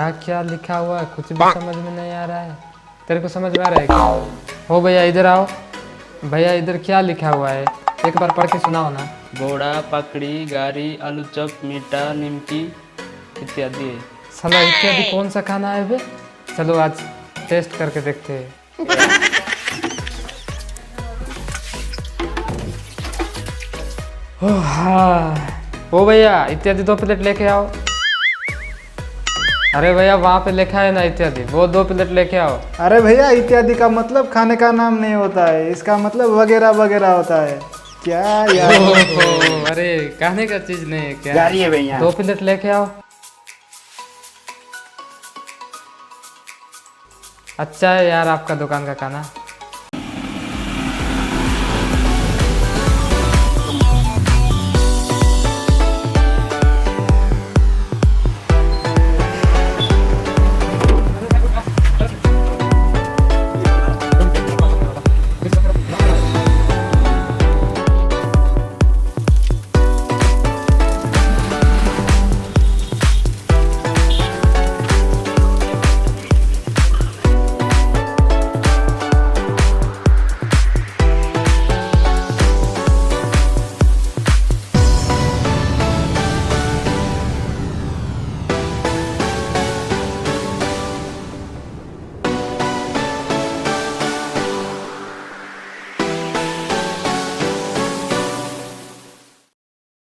क्या क्या लिखा हुआ है, कुछ भी समझ में नहीं आ रहा है। तेरे को समझ में आ रहा है क्या? हो भैया इधर आओ। भैया इधर क्या लिखा हुआ है, एक बार पढ़ के सुनाओ ना। घोड़ा, पकड़ी, गारी, आलू चप, मीठा, निमकी इत्यादि है। साला इत्यादि कौन सा खाना है बे? चलो आज टेस्ट करके देखते हैं। ओ भैया इत्यादि 2 प्लेट लेके आओ। अरे भैया वहाँ पे लिखा है ना इत्यादि, वो 2 प्लेट लेके आओ। अरे भैया इत्यादि का मतलब खाने का नाम नहीं होता है, इसका मतलब वगैरह वगैरह होता है। क्या यार? अरे खाने का चीज नहीं है क्या? गारी है भैया। 2 प्लेट लेके आओ। अच्छा है यार आपका दुकान का खाना।